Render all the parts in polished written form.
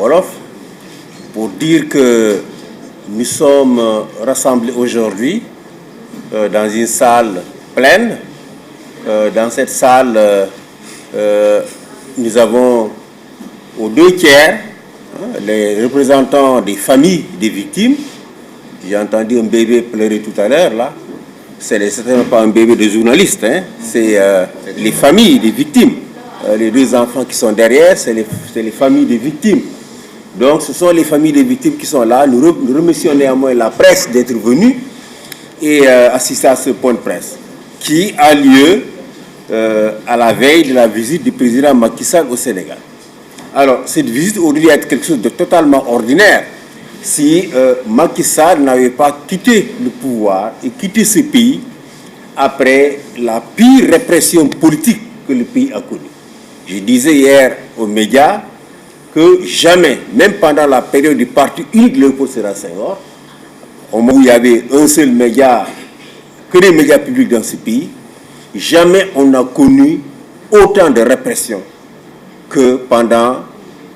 Wolof pour dire que nous sommes rassemblés aujourd'hui dans une salle pleine. Dans cette salle, nous avons aux 2/3 les représentants des familles des victimes. J'ai entendu un bébé pleurer tout à l'heure là. C'est certainement pas un bébé de journaliste, hein. C'est les familles des victimes. Les 2 enfants qui sont derrière, c'est les familles des victimes. Donc ce sont les familles des victimes qui sont là. Nous remercions néanmoins la presse d'être venue et assister à ce point de presse qui a lieu à la veille de la visite du président Macky Sall au Sénégal. Alors cette visite aurait dû être quelque chose de totalement ordinaire si Macky Sall n'avait pas quitté le pouvoir et quitté ce pays après la pire répression politique que le pays a connue. Je disais hier aux médias que jamais, même pendant la période du parti unique de Léopold Sédar Senghor, au moment où il y avait un seul média, que les médias publics dans ce pays, jamais on n'a connu autant de répression que pendant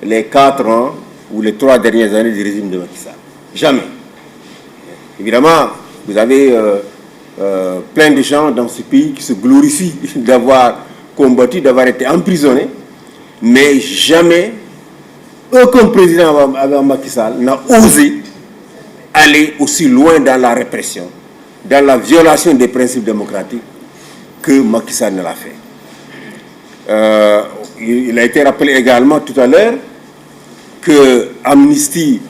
les 4 ans ou les 3 dernières années du régime de Macky Sall. Jamais. Évidemment, vous avez plein de gens dans ce pays qui se glorifient d'avoir combattu, d'avoir été emprisonnés, mais jamais aucun président avant Macky Sall n'a osé aller aussi loin dans la répression, dans la violation des principes démocratiques que Macky Sall ne l'a fait. Il a été rappelé également tout à l'heure que Amnesty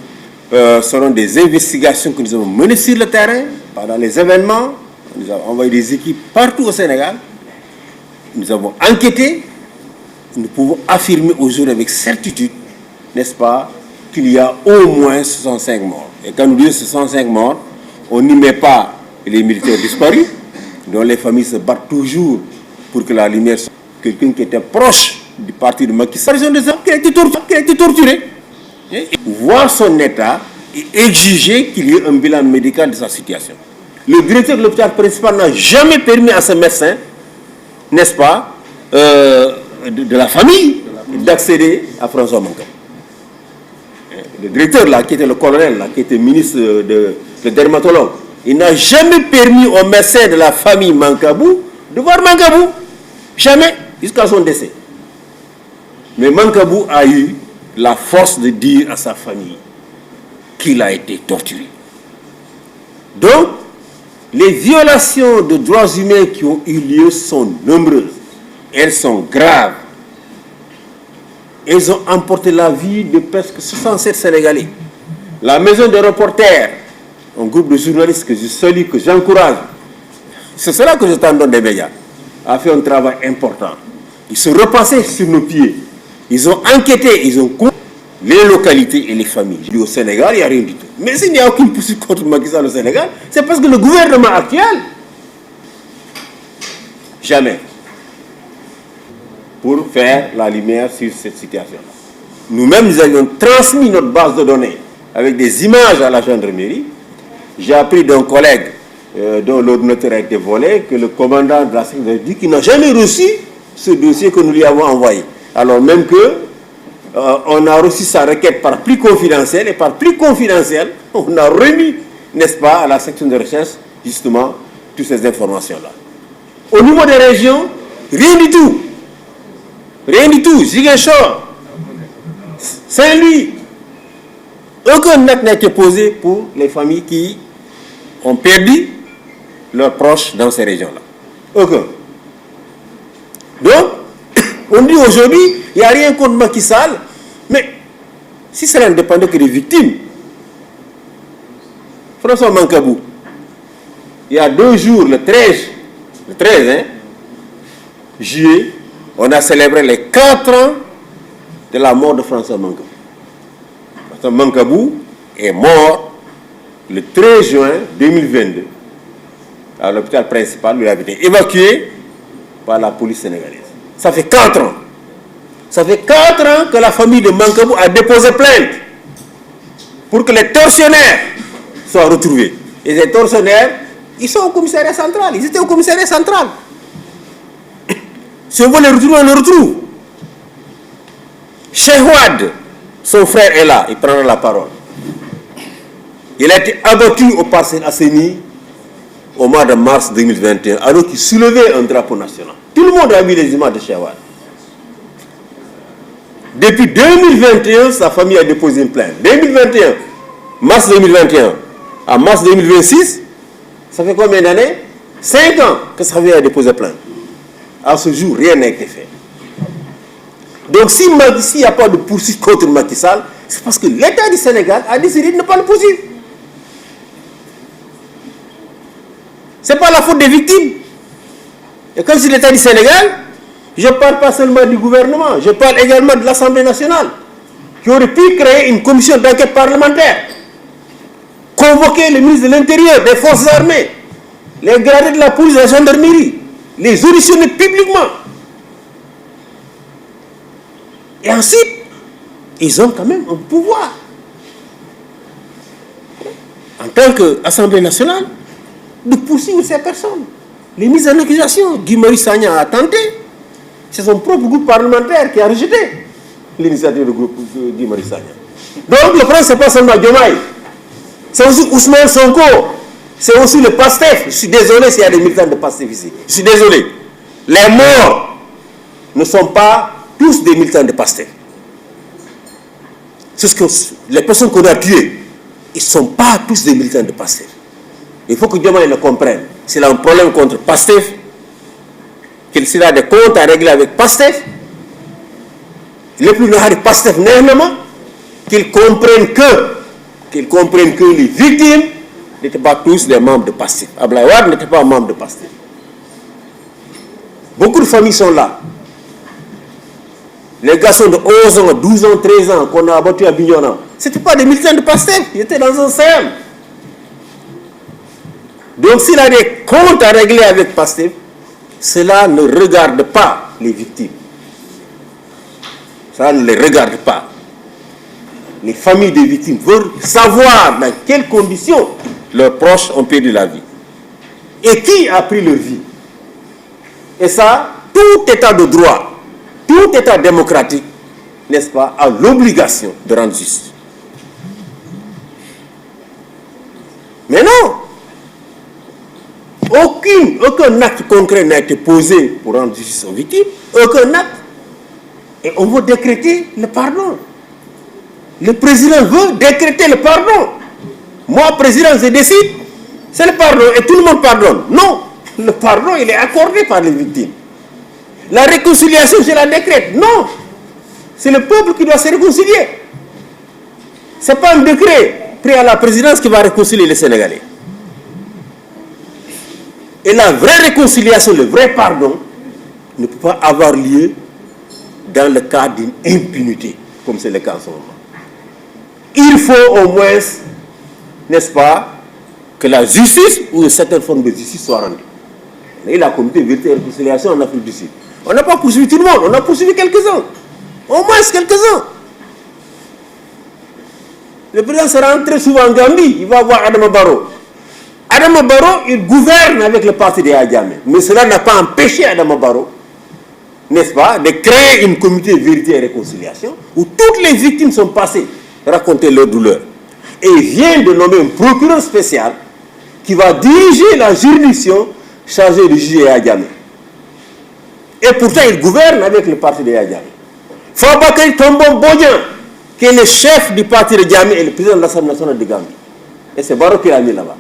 seront des investigations que nous avons menées sur le terrain pendant les événements. Nous avons envoyé des équipes partout au Sénégal. Nous avons enquêté. Nous pouvons affirmer aujourd'hui avec certitude, n'est-ce pas, qu'il y a au moins 65 morts. Et quand nous disons 65 morts, on n'y met pas les militaires disparus, dont les familles se battent toujours pour que la lumière soit. Quelqu'un qui était proche du parti de Macky Sall, qui a été torturé. Et voir son état et exiger qu'il y ait un bilan médical de sa situation. Le directeur de l'hôpital principal n'a jamais permis à ce médecin, n'est-ce pas, de la famille, d'accéder à François Mancabou. Le directeur là, qui était le colonel là, qui était ministre le dermatologue, il n'a jamais permis au médecin de la famille Mancabou de voir Mancabou. Jamais, jusqu'à son décès. Mais Mancabou a eu la force de dire à sa famille qu'il a été torturé. Donc, les violations de droits humains qui ont eu lieu sont nombreuses. Elles sont graves. Elles ont emporté la vie de presque 67 Sénégalais. La maison des reporters, un groupe de journalistes que je salue, que j'encourage, c'est cela que je t'en donne des médias, a fait un travail important. Ils se repassaient sur nos pieds. Ils ont enquêté, ils ont les localités et les familles. Au Sénégal, il n'y a rien du tout. Mais s'il n'y a aucune poursuite contre Macky Sall au Sénégal, c'est parce que le gouvernement actuel, jamais, pour faire la lumière sur cette situation-là. Nous-mêmes, nous avions transmis notre base de données avec des images à la gendarmerie. J'ai appris d'un collègue dont l'ordinateur a été volé que le commandant de la sécurité a dit qu'il n'a jamais reçu ce dossier que nous lui avons envoyé. Alors même que on a reçu sa requête par pli confidentiel et par pli confidentiel, on a remis, n'est-ce pas, à la section de recherche, justement, toutes ces informations-là. Au niveau des régions, rien du tout. Rien du tout. Ziguinchor, Saint-Louis, aucun acte n'a été posé pour les familles qui ont perdu leurs proches dans ces régions-là. Aucun. Donc, on dit aujourd'hui, il n'y a rien contre Macky Sall, mais si cela ne dépendait que des victimes, François Mancabou, il y a 2 jours, le 13 juillet, on a célébré les 4 ans de la mort de François Mancabou. François Mancabou est mort le 13 juin 2022 à l'hôpital principal où il avait été évacué par la police sénégalaise. Ça fait 4 ans. Ça fait 4 ans que la famille de Mancabou a déposé plainte pour que les tortionnaires soient retrouvés. Et les tortionnaires, ils sont au commissariat central. Ils étaient au commissariat central. Si on veut les retrouver, on les retrouve. Cheikh Wade, Son frère est là, il prendra la parole. Il a été abattu au Parcelles Assainies au mois de mars 2021, alors qu'il soulevait un drapeau national. Tout le monde a vu les images de Cheikh Wade. Depuis 2021, sa famille a déposé une plainte. 2021, mars 2021 à mars 2026, ça fait combien d'années? 5 ans que sa famille a déposé plainte. À ce jour, rien n'a été fait. Donc s'il n'y a pas de poursuite contre Macky Sall, c'est parce que l'État du Sénégal a décidé de ne pas le poursuivre. Ce n'est pas la faute des victimes. Et quand je dis l'État du Sénégal, je ne parle pas seulement du gouvernement, je parle également de l'Assemblée nationale, qui aurait pu créer une commission d'enquête parlementaire, convoquer le ministre de l'Intérieur, des Forces armées, les gradés de la police, de la gendarmerie, les auditionner publiquement. Et ensuite, ils ont quand même un pouvoir. En tant qu'Assemblée nationale, de poursuivre ces personnes. Les mises en accusation, Guy Marius Sagna a tenté. C'est son propre groupe parlementaire qui a rejeté l'initiative du groupe de Guy Marius Sagna. Donc le problème, ce n'est pas seulement Diomaye. C'est aussi Ousmane Sonko. C'est aussi le PASTEF. Je suis désolé s'il y a des militants de PASTEF ici. Je suis désolé. Les morts ne sont pas tous des militants de PASTEF. C'est ce que les personnes qu'on a tuées, ils ne sont pas tous des militants de PASTEF. Il faut que Diomaye le comprenne. S'il a un problème contre PASTEF, qu'il a des comptes à régler avec PASTEF, le plus nahari PASTEF néanmoins, qu'il comprenne que les victimes n'étaient pas tous des membres de PASTEF. Abdoulaye Wade n'était pas un membre de PASTEF. Beaucoup de familles sont là. Les garçons de 11 ans, 12 ans, 13 ans qu'on a abattus à Bignona, ce n'étaient pas des militants de PASTEF, ils étaient dans un CM. Donc s'il a des comptes à régler avec PASTEF, cela ne regarde pas les victimes. Ça ne les regarde pas. Les familles des victimes veulent savoir dans quelles conditions leurs proches ont perdu la vie. Et qui a pris leur vie. Et ça, tout état de droit, tout état démocratique, n'est-ce pas, a l'obligation de rendre justice. Mais non, aucun acte concret n'a été posé pour rendre justice aux victimes, aucun acte. Et on veut décréter le pardon. Le président veut décréter le pardon. Moi, président, je décide, c'est le pardon et tout le monde pardonne. Non, le pardon, il est accordé par les victimes. La réconciliation, je la décrète. Non, c'est le peuple qui doit se réconcilier. Ce n'est pas un décret pris à la présidence qui va réconcilier les Sénégalais. Et la vraie réconciliation, le vrai pardon, ne peut pas avoir lieu dans le cadre d'une impunité, comme c'est le cas en ce moment. Il faut au moins, n'est-ce pas, que la justice ou une certaine forme de justice soit rendue. Et la communauté vérité et réconciliation en Afrique du Sud. On n'a pas poursuivi tout le monde, on a poursuivi quelques-uns. Au moins quelques-uns. Le président sera rentré souvent en Gambie, il va voir Adama Barrow. Adama Barrow, il gouverne avec le parti de Yahya Jammeh. Mais cela n'a pas empêché Adama Barrow, n'est-ce pas, de créer une communauté de vérité et réconciliation où toutes les victimes sont passées raconter leur douleur. Et il vient de nommer un procureur spécial qui va diriger la juridiction chargée de juger Yahya Jammeh. Et pourtant, il gouverne avec le parti de Yahya Jammeh. Fabakary Tombong Bodian, qui est le chef du parti de Jammeh et le président de l'Assemblée nationale de Gambie. Et c'est Barrow qui l'a mis là-bas.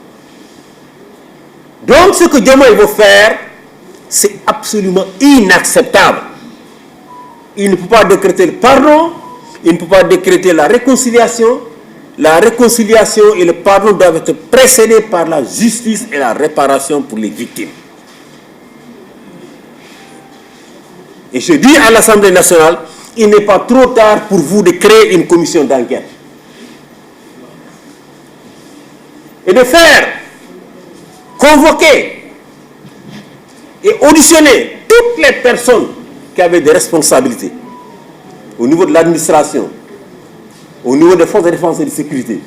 Donc, ce que Diomaye veut faire, c'est absolument inacceptable. Il ne peut pas décréter le pardon, il ne peut pas décréter la réconciliation. La réconciliation et le pardon doivent être précédés par la justice et la réparation pour les victimes. Et je dis à l'Assemblée nationale, il n'est pas trop tard pour vous de créer une commission d'enquête. Et de faire convoquer et auditionner toutes les personnes qui avaient des responsabilités au niveau de l'administration, au niveau des forces de défense et de sécurité,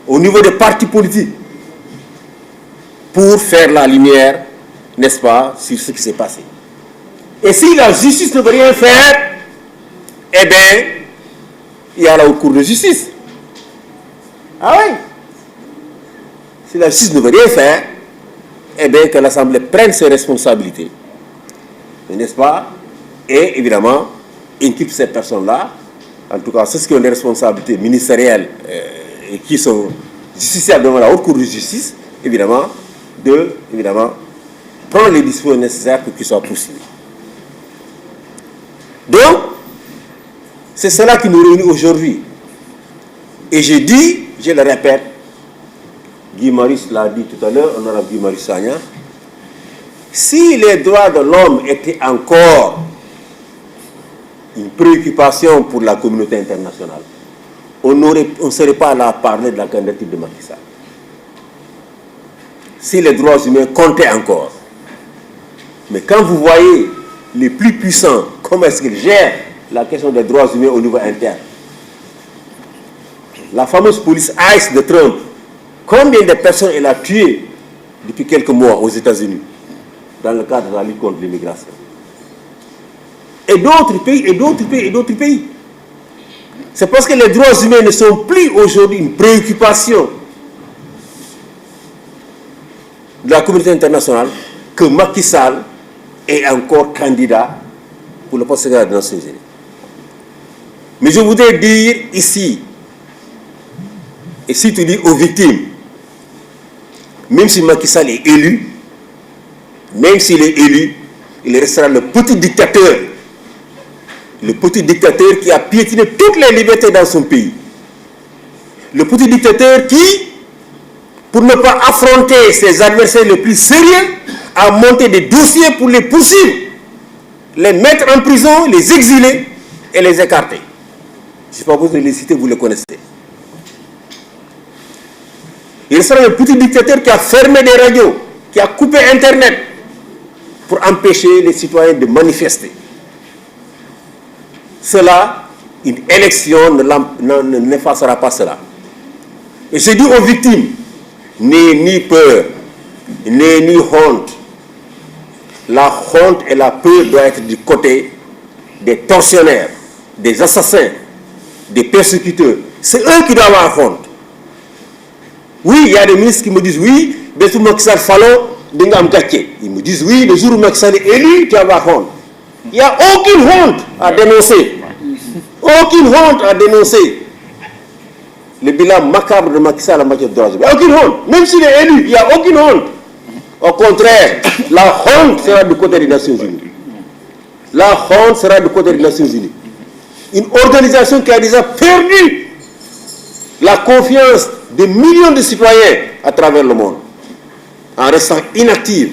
au niveau des partis politiques, pour faire la lumière, n'est-ce pas, sur ce qui s'est passé. Et si la justice ne veut rien faire, eh bien, il y a la Haute Cour de justice. Ah oui. Si la justice ne veut rien faire, eh bien que l'Assemblée prenne ses responsabilités. N'est-ce pas? Et évidemment, inculpe ces personnes-là, en tout cas ceux qui ont des responsabilités ministérielles et qui sont justiciables devant la Haute Cour de justice, évidemment, prendre les dispositions nécessaires pour qu'ils soient poursuivis. Donc, c'est cela qui nous réunit aujourd'hui. Et j'ai dit, je le répète, Guy Marius l'a dit tout à l'heure, honorable Guy Marius Sagna, si les droits de l'homme étaient encore une préoccupation pour la communauté internationale, on ne serait pas là à parler de la candidature de Macky Sall. Si les droits humains comptaient encore. Mais quand vous voyez les plus puissants, comment est-ce qu'ils gèrent la question des droits humains au niveau interne, la fameuse police ICE de Trump, combien de personnes elle a tuées depuis quelques mois aux États-Unis dans le cadre de la lutte contre l'immigration. Et d'autres pays, et d'autres pays, et d'autres pays. C'est parce que les droits humains ne sont plus aujourd'hui une préoccupation de la communauté internationale que Macky Sall est encore candidat pour le poste secrétaire des Nations Unies. Mais je voudrais dire ici, et surtout dire aux victimes, même si Macky Sall est élu, même s'il est élu, il restera le petit dictateur qui a piétiné toutes les libertés dans son pays. Le petit dictateur qui, pour ne pas affronter ses adversaires les plus sérieux, a monté des dossiers pour les poursuivre, les mettre en prison, les exiler et les écarter. Je ne sais pas vous les citer, vous les connaissez. Il sera le petit dictateur qui a fermé des radios, qui a coupé Internet pour empêcher les citoyens de manifester. Cela, une élection n'effacera pas cela. Et je dis aux victimes, n'ayez ni peur, n'ayez ni honte. La honte et la peur doivent être du côté des tortionnaires, des assassins, des persécuteurs. C'est eux qui doivent avoir honte. Oui, il y a des ministres qui me disent oui, mais tout Macky Sall Fallon, ils me disent oui, le jour où Macky Sall est élu, tu vas avoir honte. Il n'y a aucune honte à dénoncer. Aucune honte à dénoncer le bilan macabre de Macky Sall en matière de droits humains. Aucune honte. Même s'il est élu, il n'y a aucune honte. Au contraire, la honte sera du côté des Nations Unies. La honte sera du côté des Nations Unies. Une organisation qui a déjà perdu la confiance de millions de citoyens à travers le monde, en restant inactive,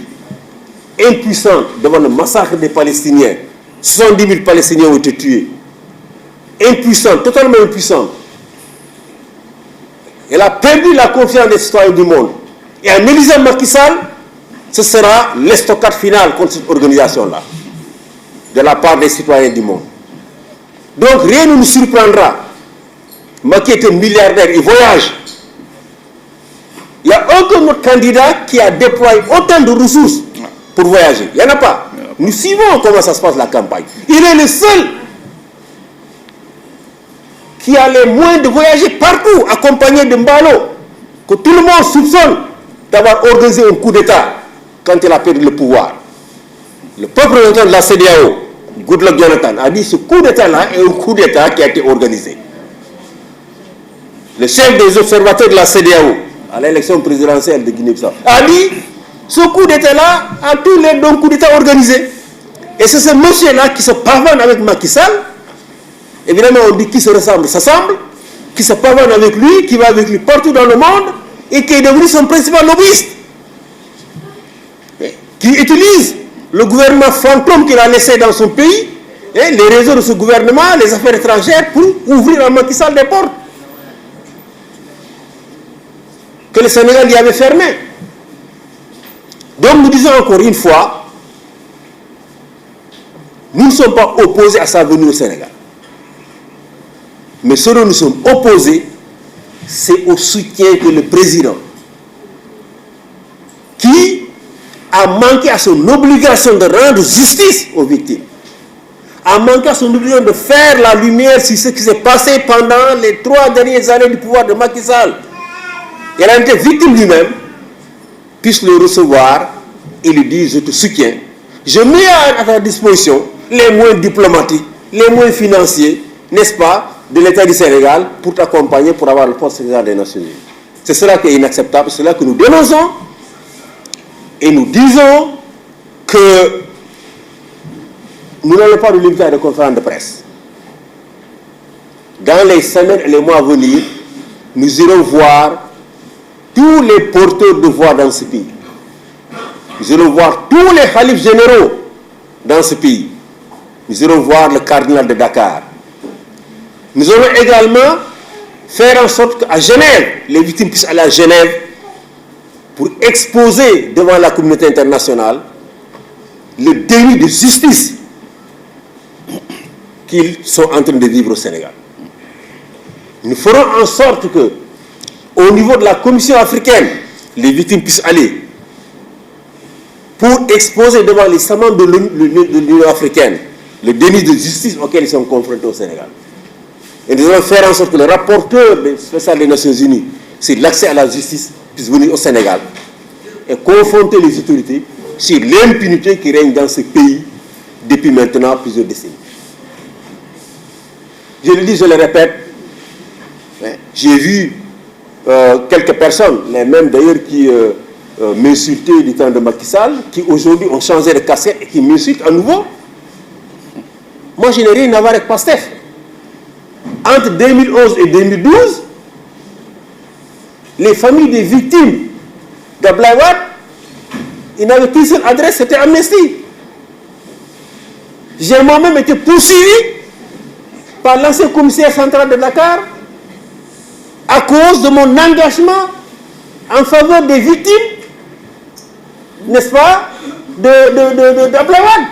impuissante devant le massacre des Palestiniens. 70 000 Palestiniens ont été tués. Impuissante, totalement impuissante. Elle a perdu la confiance des citoyens du monde. Et en élisant Macky Sall, ce sera l'estocade finale contre cette organisation-là, de la part des citoyens du monde. Donc rien ne nous surprendra. Macky est un milliardaire, il voyage. Il n'y a aucun autre candidat qui a déployé autant de ressources pour voyager. Il n'y en a pas. Nous suivons comment ça se passe la campagne. Il est le seul qui a les moyens de voyager partout, accompagné de Mbalo, que tout le monde soupçonne d'avoir organisé un coup d'État quand il a perdu le pouvoir. Le peuple représentant de la CEDEAO, Goodluck Jonathan, a dit que ce coup d'État-là est un coup d'État qui a été organisé. Le chef des observateurs de la CEDEAO, à l'élection présidentielle de Guinée-Bissau, a dit ce coup d'État-là a tous les dons coups d'État organisés. Et c'est ce monsieur-là qui se pavane avec Macky Sall. Évidemment, on dit qui se ressemble, s'assemble, qui se pavane avec lui, qui va avec lui partout dans le monde et qui est devenu son principal lobbyiste. Qui utilise le gouvernement fantôme qu'il a laissé dans son pays, les réseaux de ce gouvernement, les affaires étrangères, pour ouvrir à Macky Sall des portes que le Sénégal y avait fermé. Donc nous disons encore une fois, nous ne sommes pas opposés à sa venue au Sénégal. Mais ce dont nous sommes opposés, c'est au soutien que le président, qui a manqué à son obligation de rendre justice aux victimes, en manquant son obligation de faire la lumière sur ce qui s'est passé pendant les 3 dernières années du pouvoir de Macky Sall, il a été victime lui-même, puisse le recevoir et lui dire je te soutiens. Je mets à ta disposition les moyens diplomatiques, les moyens financiers, n'est-ce pas, de l'État du Sénégal pour t'accompagner pour avoir le poste secrétaire des Nations Unies. C'est cela qui est inacceptable, c'est cela que nous dénonçons et nous disons que nous n'allons pas nous limiter à des conférences de presse. Dans les semaines et les mois à venir, nous irons voir tous les porteurs de voix dans ce pays. Nous irons voir tous les khalifes généraux dans ce pays. Nous irons voir le cardinal de Dakar. Nous allons également faire en sorte qu'à Genève, les victimes puissent aller à Genève pour exposer devant la communauté internationale le déni de justice qu'ils sont en train de vivre au Sénégal. Nous ferons en sorte que, au niveau de la Commission africaine, les victimes puissent aller pour exposer devant les savants de l'Union africaine le déni de justice auquel ils sont confrontés au Sénégal. Et nous allons faire en sorte que le rapporteur spécial des Nations Unies, c'est l'accès à la justice, puisse venir au Sénégal et confronter les autorités sur l'impunité qui règne dans ce pays depuis maintenant plusieurs décennies. Je le dis, je le répète, j'ai vu quelques personnes, les mêmes d'ailleurs qui m'insultaient du temps de Macky Sall, qui aujourd'hui ont changé de casquette et qui m'insultent à nouveau. Moi, je n'ai rien à voir avec PASTEF. Entre 2011 et 2012, les familles des victimes d'Ablaye Wade, ils n'avaient qu'une seule adresse, c'était Amnesty. J'ai moi-même été poursuivi par l'ancien commissaire central de Dakar à cause de mon engagement en faveur des victimes, n'est-ce pas, d'Ablaye Wade.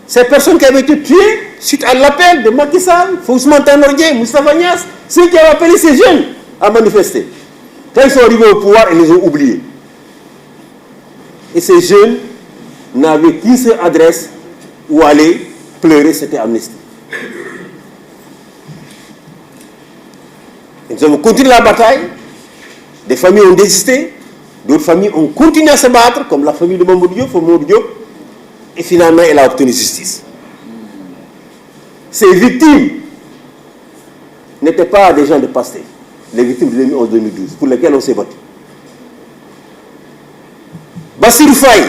Ces personnes qui avaient été tuées suite à l'appel de Macky Sall, Ousmane Tanor Dieng, Moustapha Niasse, ceux qui avaient appelé ces jeunes à manifester. Quand ils sont arrivés au pouvoir, ils les ont oubliés. Et ces jeunes n'avaient qu'une seule adresse où aller pleurer, c'était Amnesty. Et nous avons continué la bataille. Des familles ont désisté, d'autres familles ont continué à se battre, comme la famille de Mamadou Diop, et finalement elle a obtenu justice. Ces victimes n'étaient pas des gens de PASTEF, les victimes de 2011-2012, pour lesquelles on s'est battu. Bassirou Faye,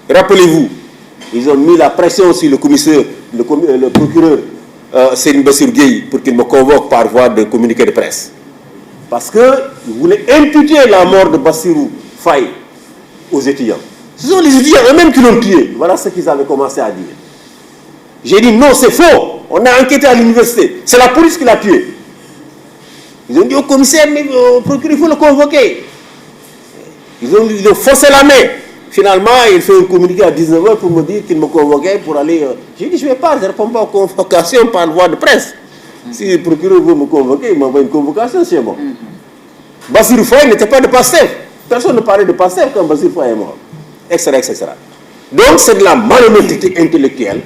rappelez-vous, ils ont mis la pression sur le commissaire, le procureur Serigne Bassirou Gueye pour qu'il me convoque par voie de communiqué de presse. Parce qu'ils voulaient imputer la mort de Bassirou Faye aux étudiants. Ce sont les étudiants eux-mêmes qui l'ont tué. Voilà ce qu'ils avaient commencé à dire. J'ai dit non, c'est faux. On a enquêté à l'université. C'est la police qui l'a tué. Ils ont dit au commissaire, mais au procureur, il faut le convoquer. Ils ont forcé la main. Finalement, il fait un communiqué à 19h pour me dire qu'il me convoquait pour aller... J'ai dit, je ne vais pas, je ne réponds pas aux convocations par voie de presse. Si le procureur veut me convoquer, il m'envoie une convocation, c'est bon. Bassirou Faye n'était pas de PASTEF. Personne ne parlait de PASTEF quand Bassirou Faye est mort. Etc., etc. Donc, c'est de la malhonnêteté intellectuelle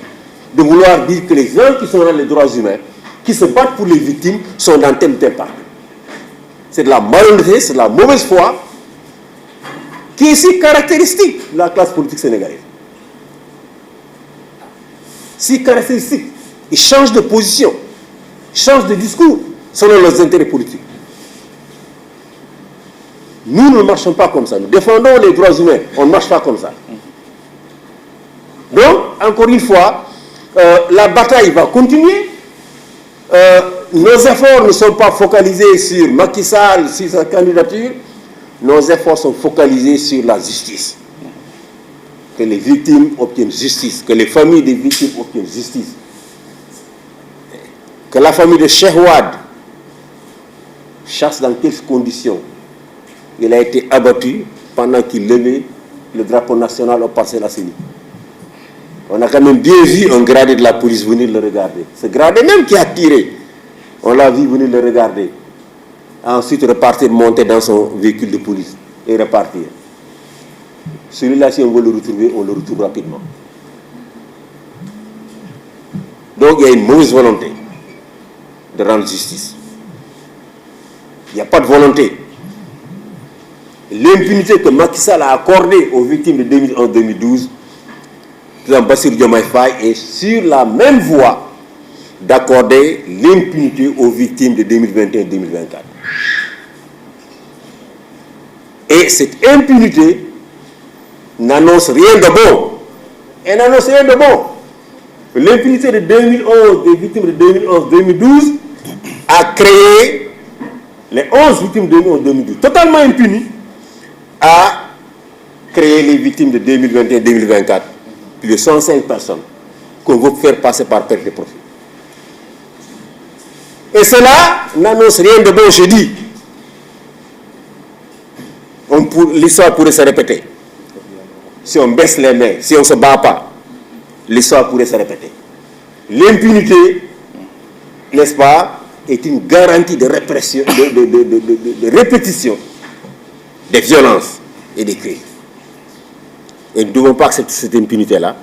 de vouloir dire que les gens qui sont dans les droits humains, qui se battent pour les victimes, sont dans tel ou tel parti. C'est de la malhonnêteté, c'est de la mauvaise foi, qui est si caractéristique de la classe politique sénégalaise. Si caractéristique. Ils changent de position, ils changent de discours selon leurs intérêts politiques. Nous ne marchons pas comme ça. Nous défendons les droits humains. On ne marche pas comme ça. Donc, encore une fois, la bataille va continuer. Nos efforts ne sont pas focalisés sur Macky Sall, sur sa candidature. Nos efforts sont focalisés sur la justice. Que les victimes obtiennent justice. Que les familles des victimes obtiennent justice. Que la famille de Cheikh Wade chasse dans quelles conditions il a été abattu pendant qu'il levait le drapeau national au Parcelles Assainies. On a quand même bien vu un gradé de la police venir le regarder. Ce gradé même qui a tiré, on l'a vu venir le regarder. Ensuite repartir, monter dans son véhicule de police et repartir. Celui-là, si on veut le retrouver, on le retrouve rapidement. Donc il y a une mauvaise volonté de rendre justice. Il n'y a pas de volonté. L'impunité que Macky Sall a accordée aux victimes de 2011-2012, président Bassirou Diomaye Faye est sur la même voie d'accorder l'impunité aux victimes de 2021-2024. Et cette impunité n'annonce rien de bon. Elle n'annonce rien de bon. L'impunité de 2011, des victimes de 2011-2012, a créé les 11 victimes de 2011-2012, totalement impunies, a créé les victimes de 2021-2024, plus de 105 personnes qu'on veut faire passer par perte de profit. Et cela n'annonce rien de bon, je dis. L'histoire pourrait se répéter. Si on baisse les mains, si on ne se bat pas, l'histoire pourrait se répéter. L'impunité, n'est-ce pas, est une garantie de répression, de répétition des violences et des crimes. Et nous ne devons pas accepter cette impunité-là.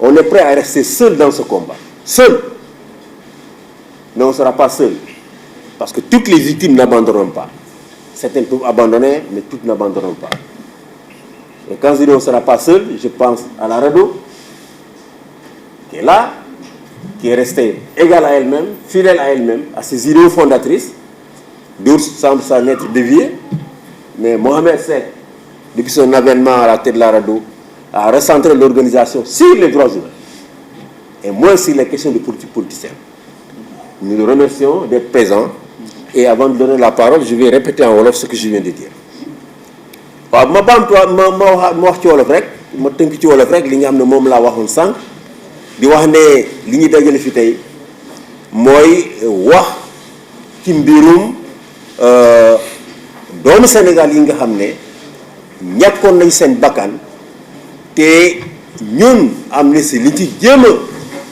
On est prêt à rester seul dans ce combat. Seul. Mais on ne sera pas seul. Parce que toutes les victimes n'abandonneront pas. Certaines peuvent abandonner, mais toutes n'abandonneront pas. Et quand je dis on ne sera pas seul, je pense à la RADDHO, qui est là, qui est restée égale à elle-même, fidèle à elle-même, à ses idées fondatrices. D'autres semblent s'en être déviés. Mais Mohamed Seck, depuis son avènement à la tête de la RADDHO, a recentré l'organisation sur les droits humains et moins sur les questions de politique politicienne. Nous le remercions d'être présent. Et avant de donner la parole, je vais répéter en wolof ce que je viens de dire. waaw ma wax ci wolof rek ma tënk ci wolof rek li nga xam ne moom laa waxoon sànq di wax ne li ñu dajale fi tey mooy wax ci mbirum doomu Sénégal yi nga xam ne ñàkkoon nañ seen bakkan te ñun am na si li ci jéem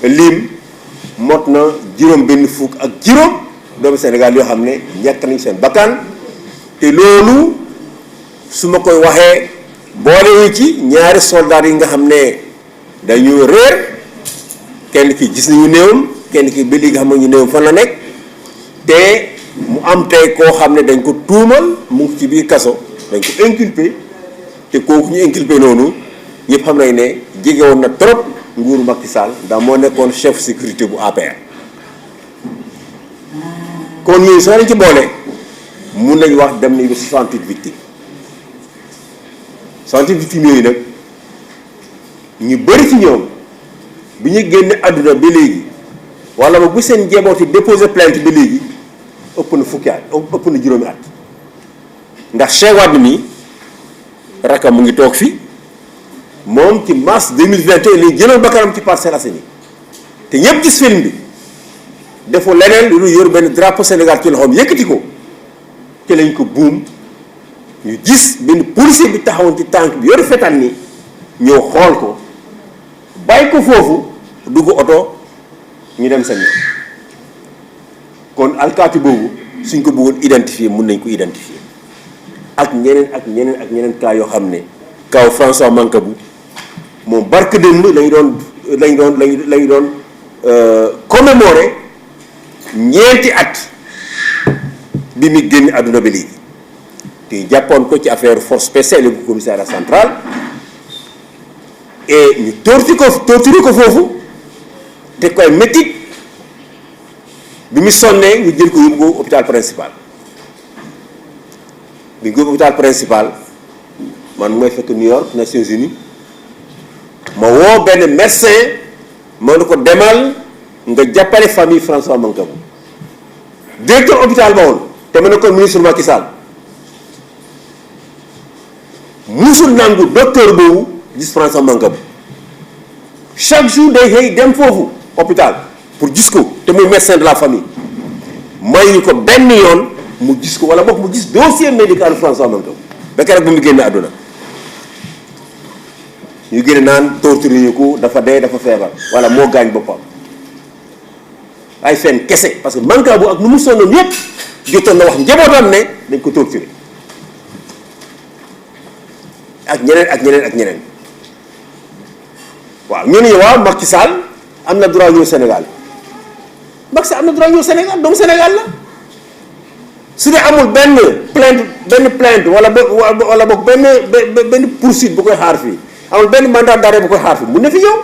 a lim mot na juróom benn fukk ak juróom doomu Sénégal yoo xam ne ñàkk nañ seen bakkan te loolu su ma koy waxee boole ci ñaari soldats yi nga xam ne dañu réer kenn ki gis nañu néewam kenn ki ba léegi xam nañu néewam fan la nekk te mu am tey koo xam ne dañ ko tuumal mu ngi ci biir kaso dañ ko inculpé te kooku ñu inculpé noonu ñëpp xam nañ ne jege woon na trop nguuru Macky Sall ndax moo nekkoon chef sécurité bu APR. kon ñooñu soo leen ci boole mun nañu wax dem nañu ba 68 victimes 68 victimes yooyu nag ñu bëri ci ñoom bi ñu génne àdduna ba léegi wala ba bu seen njaboot yi déposé plainte ba léegi ëpp na fukki at ëpp na juróomi at ndax Cheikh Wade mi rakam mu ngi toog fi moom ci mars 2021 lañ jëloon bakkanam ci Parcelles Assainies te ñëpp gis film bi defoo leneen lu yor benn drapeau Sénégal ci loxoom yëkkati ko te lañ ko buum ñu gis benn policier bi taxawoon ci tànk bi yor fetal ni ñëw xool ko bàyyi ko foofu dugg oto ñu dem seen yoon kon alkaati boobu suñ ko bëggoon identifier mun nañ ko identifier ak ñeneen ak ñeneen ak ñeneen cas yoo xam ne kaw François Mancabou moom barke démb lañ doon commémorer ñeenti at bi mu génn àdduna ba léegi te jàppoon ko ci affaire force spéciale bu commissariat central et ñu torturé ko foofu te koy métit bi mu sonnee ñu jël ko yóbbu ko hôpital principal bi ñu ko hôpital principal man mooy fekk New York Nations Unies ma woo benn médecin ma ne ko demal nga jàppale famille François Mancabou directeur hôpital ba woon te ma ne ko ministre Macky Sall musul nangu docteur boobu gis François Mancabou chaque jour day xëy dem foofu hôpital pour gis ko te muy médecin de la famille may ñu ko benn yoon mu gis ko wala boog mu gis dossier médical François Mancabou ba keroog bu mu génne àdduna ñu génne naan torturé ñu ko dafa dee dafa feebar wala moo gaañ boppam ay fen kese parce que Mancabou ak nu mu sonnoon yépp jotoon na wax njabootam ne dañ ko torturé ak ñeneen ak ñeneen ak ñeneen waaw ñu ne waaw Macky Sall am na droit ñëw Sénégal Macky Sall am na droit ñëw Sénégal doomu Sénégal la su dee amul benn plainte wala boog benn poursuite bu koy xaar fii amul benn mandat d'arrêt bu koy xaar fii mun na fi ñëw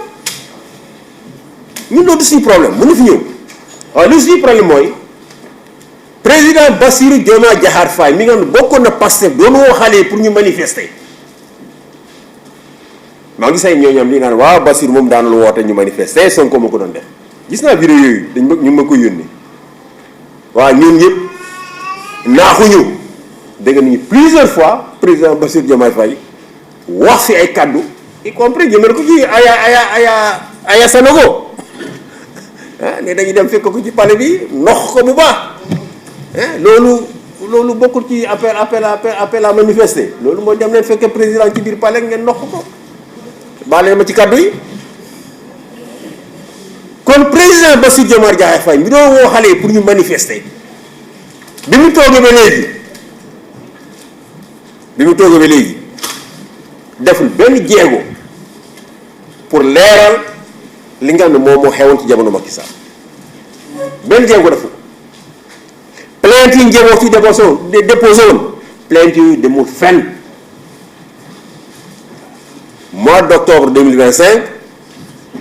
ñun loolu suñu problème mun na fi ñëw waaw li suñu problème mooy président Bassirou Diomaye Diakhar Faye mi nga xam ne bokkoon na Pastef doon woo xale yi pour ñu manifester maa ngi say ñooñu am li naan waaw Bassirou moom daanul woote ñu manifester Sonko ma ko doon def gis naa vidéo yooyu ñu ma ko yónnee waaw ñun ñëpp naaxuñu dégg nañu plusieurs fois président Bassirou Diomaye Faye wax fi ay kaddu y compris jëmale ko ci aya Sanogo ne dañuy dem fekk ko ci palais bi nox ko bu baax loolu bokkul ci appel à manifester loolu mooy dem leen fekk président ci biir palais ngeen nox ko baale ma ci kaddu yi kon président Bassirou Diomaye Diakhar Faye mi doon woo xale yi pour ñu manifester bi mu toogee ba léegi deful benn jéego pour leeral li nga xam ne moom moo xewoon ci jamono Macky Sall benn jéego deful plainte yi njaboot yi déposé woon plainte yi demul fenn mois d'octobre 2025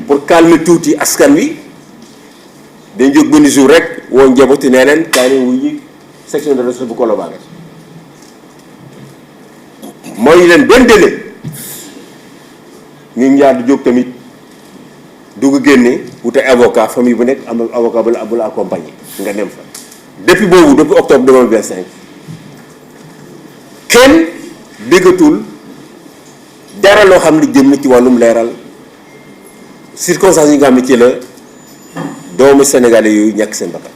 pour calmer tuuti askan wi dañ jóg benn jour rek woo njabooti nee leen kaay leen wuy section de recherche bu Colobane mooy leen benn délai ñu ñaar di jóg tamit dugg génne wute avocat famille bu nekk am avocat bu la accompagner nga dem fa depuis octobre 2025 kenn déggatul dara loo xam ne jëm na ci wàllum leeral circonstances yi nga xam ne ci la doomu sénégalais yooyu ñàkk seen bakkan